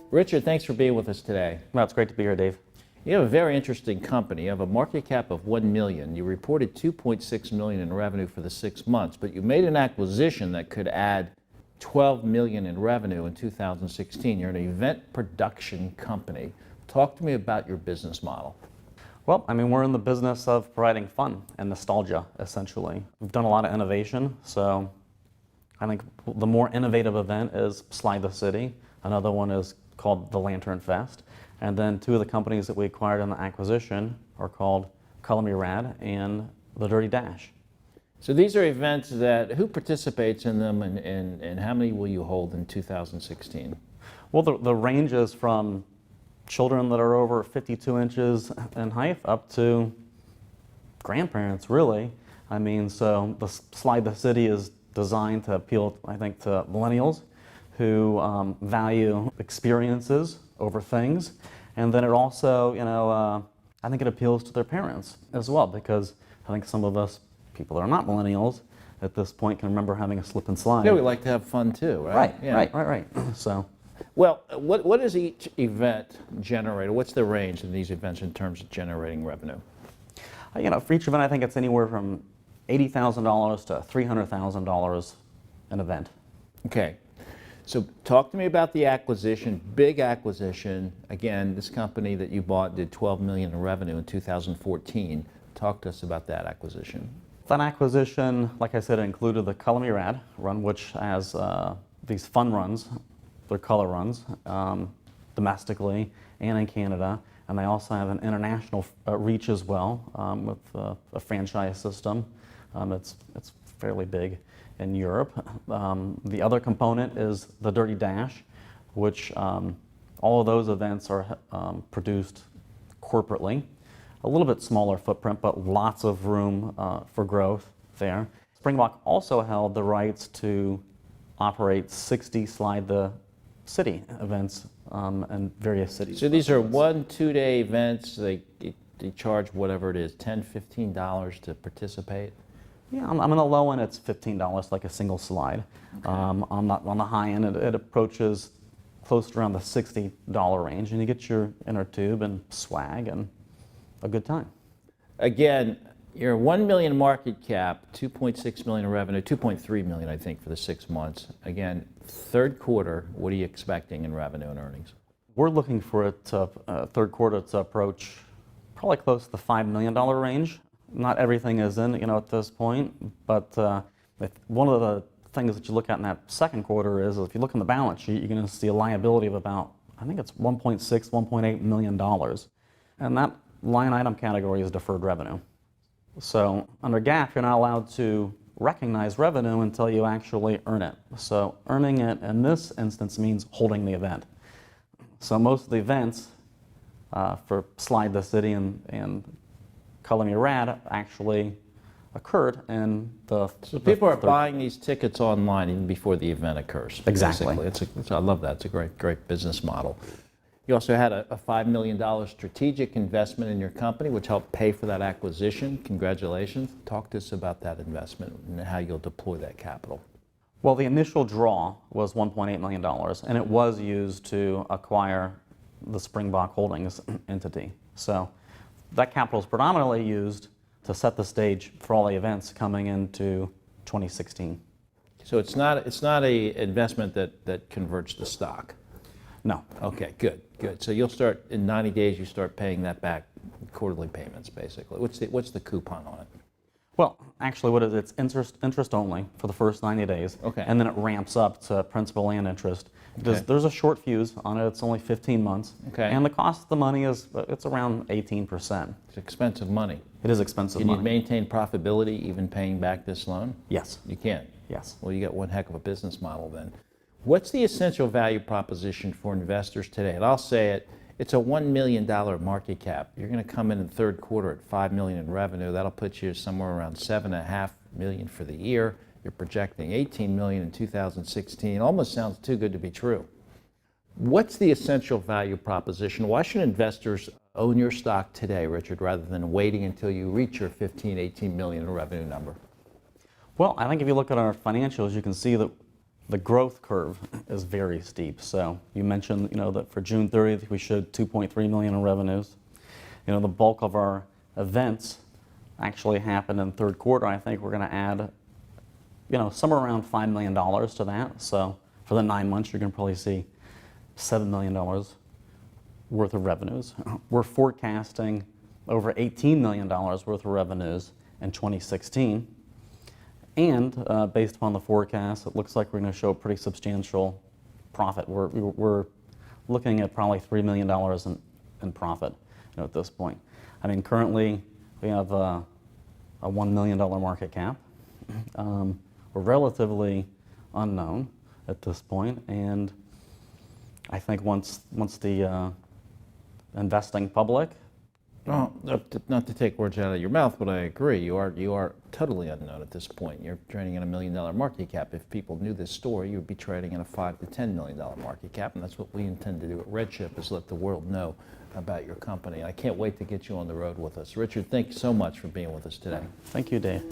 Richard, thanks for being with us today. Well, it's great to be here, Dave. You have a very interesting company. You have a market cap of $1 million. You reported $2.6 million in revenue for the 6 months, but you made an acquisition that could add $12 million in revenue in 2016. You're an event production company. Talk to me about your business model. Well, we're in the business of providing fun and nostalgia, essentially. We've done a lot of innovation, so I think the more innovative event is Slide the City. Another one is called the Lantern Fest. And then two of the companies that we acquired in the acquisition are called Color Me Rad and The Dirty Dash. So these are events that, who participates in them and how many will you hold in 2016? Well, the range is from children that are over 52 inches in height up to grandparents, really. So the Slide the City is designed to appeal, I think, to millennials who value experiences over things. And then it also, I think it appeals to their parents as well, because I think some of us, people that are not millennials at this point, can remember having a slip and slide. Yeah, we like to have fun too, right? Right. So, well, what does each event generate? What's the range in these events in terms of generating revenue? For each event, I think it's anywhere from $80,000 to $300,000 an event. Okay. So talk to me about the acquisition, big acquisition. Again, this company that you bought did $12 million in revenue in 2014. Talk to us about that acquisition. That acquisition, like I said, included the Color Me Rad run, which has these fun runs. They're color runs, domestically and in Canada. And they also have an international reach as well, with a franchise system. It's fairly big in Europe. The other component is the Dirty Dash, which all of those events are produced corporately. A little bit smaller footprint, but lots of room for growth there. Springbok also held the rights to operate 60 Slide the City events in various cities. So these are 1-2 day events. They charge whatever it is, $10, $15 to participate? Yeah, on the low end, it's $15, like a single slide. Okay. On the high end, it approaches close to around the $60 range, and you get your inner tube and swag and a good time. Again, you're $1 million market cap, $2.6 million in revenue, $2.3 million, I think, for the 6 months. Again, third quarter, what are you expecting in revenue and earnings? We're looking for it to, third quarter to approach probably close to the $5 million range. Not everything is in, at this point, but one of the things that you look at in that second quarter is if you look on the balance sheet, you're going to see a liability of about, I think it's $1.6, $1.8 million. And that line item category is deferred revenue. So under GAAP, you're not allowed to recognize revenue until you actually earn it. So earning it in this instance means holding the event. So most of the events for Slide the City and Color Me Rad actually occurred in the... So people are buying these tickets online even before the event occurs. Exactly. I love that. It's a great business model. You also had a $5 million strategic investment in your company, which helped pay for that acquisition. Congratulations. Talk to us about that investment and how you'll deploy that capital. Well, the initial draw was $1.8 million, and it was used to acquire the Springbok Holdings entity. So that capital is predominantly used to set the stage for all the events coming into 2016. So it's not a investment that converts the stock? No. Okay, good. So you'll start, in 90 days, you start paying that back, quarterly payments, basically. What's the coupon on it? Well, actually, what is it? It's interest only for the first 90 days. Okay. And then it ramps up to principal and interest. Okay. There's a short fuse on it. It's only 15 months. Okay. And the cost of the money it's around 18%. It's expensive money. It is expensive money. Can you maintain profitability even paying back this loan? Yes. You can? Yes. Well, you got one heck of a business model then. What's the essential value proposition for investors today? And I'll say it, it's a $1 million market cap. You're going to come in the third quarter at $5 million in revenue. That'll put you somewhere around $7.5 million for the year. You're projecting $18 million in 2016. Almost sounds too good to be true. What's the essential value proposition? Why should investors own your stock today, Richard, rather than waiting until you reach your 15, 18 million in revenue number? Well, I think if you look at our financials, you can see that the growth curve is very steep. So you mentioned, that for June 30th, we showed 2.3 million in revenues. The bulk of our events actually happened in third quarter. I think we're going to add, somewhere around $5 million to that. So for the 9 months, you're going to probably see $7 million worth of revenues. We're forecasting over $18 million worth of revenues in 2016. And based upon the forecast, it looks like we're going to show a pretty substantial profit. We're looking at probably $3 million in profit at this point. I mean, currently we have a $1 million market cap. We're relatively unknown at this point, and I think once the investing public. Well, not to take words out of your mouth, but I agree. You are totally unknown at this point. You're trading at $1 million market cap. If people knew this story, you would be trading at a $5 to $10 million market cap, and that's what we intend to do at RedChip, is let the world know about your company. I can't wait to get you on the road with us. Richard, thank you so much for being with us today. Thank you, Dave.